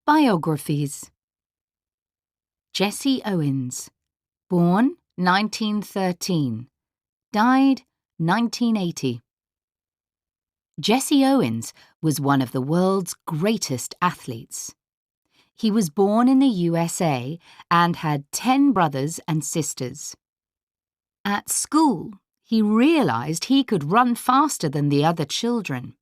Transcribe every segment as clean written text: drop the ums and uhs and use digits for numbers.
Biographies. Jesse Owens, born 1913, died 1980. Jesse Owens was one of the world's greatest athletes. He was born in the USA and had 10 brothers and sisters. At school, he realized he could run faster than the other children.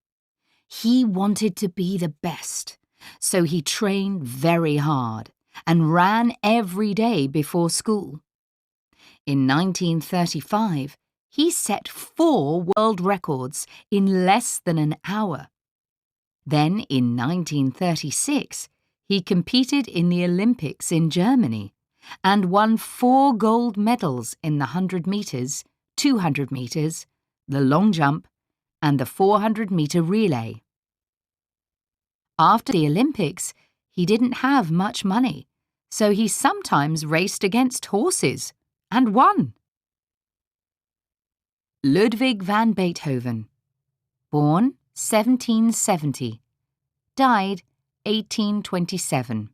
He wanted to be the best, so he trained very hard and ran every day before school. In 1935, he set 4 world records in less than an hour. Then, in 1936, he competed in the Olympics in Germany and won 4 gold medals in the 100 metres, 200 metres, the long jump, and the 400-metre relay. After the Olympics, he didn't have much money, so he sometimes raced against horses and won. Ludwig van Beethoven, born 1770, died 1827.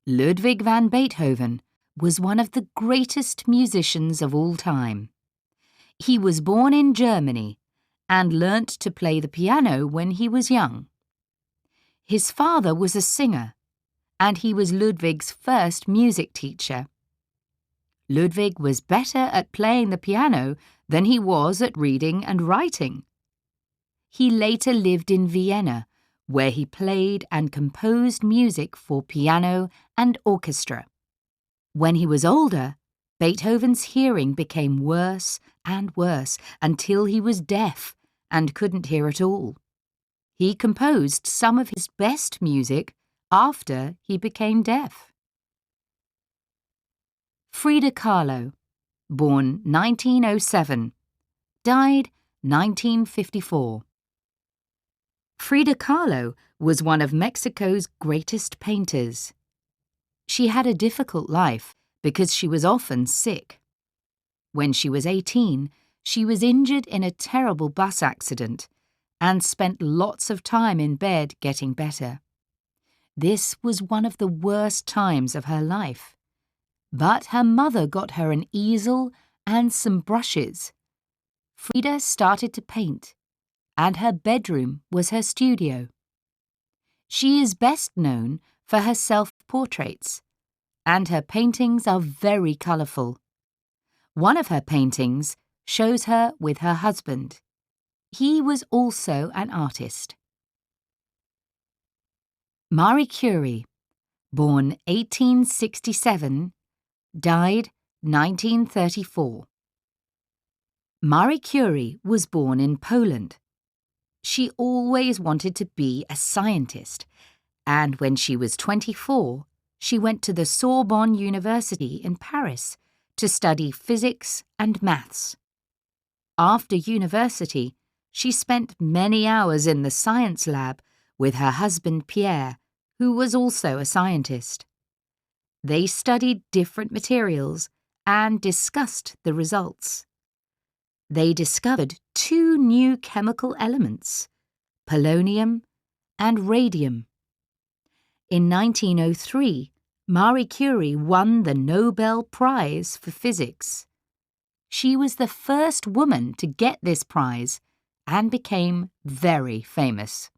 Ludwig van Beethoven was one of the greatest musicians of all time. He was born in Germany and learnt to play the piano when he was young. His father was a singer, and he was Ludwig's first music teacher. Ludwig was better at playing the piano than he was at reading and writing. He later lived in Vienna, where he played and composed music for piano and orchestra. When he was older, Beethoven's hearing became worse and worse until he was deaf and couldn't hear at all. He composed some of his best music after he became deaf. Frida Kahlo, born 1907, died 1954. Frida Kahlo was one of Mexico's greatest painters. She had a difficult life because she was often sick. When she was 18, she was injured in a terrible bus accident and spent lots of time in bed getting better. This was one of the worst times of her life. But her mother got her an easel and some brushes. Frida started to paint, and her bedroom was her studio. She is best known for her self-portraits, and her paintings are very colourful. One of her paintings shows her with her husband. He was also an artist. Marie Curie, born 1867, died 1934. Marie Curie was born in Poland. She always wanted to be a scientist, and when she was 24, she went to the Sorbonne University in Paris to study physics and maths. After university, she spent many hours in the science lab with her husband Pierre, who was also a scientist. They studied different materials and discussed the results. They discovered 2 new chemical elements, polonium and radium. In 1903, Marie Curie won the Nobel Prize for Physics. She was the first woman to get this prize and became very famous.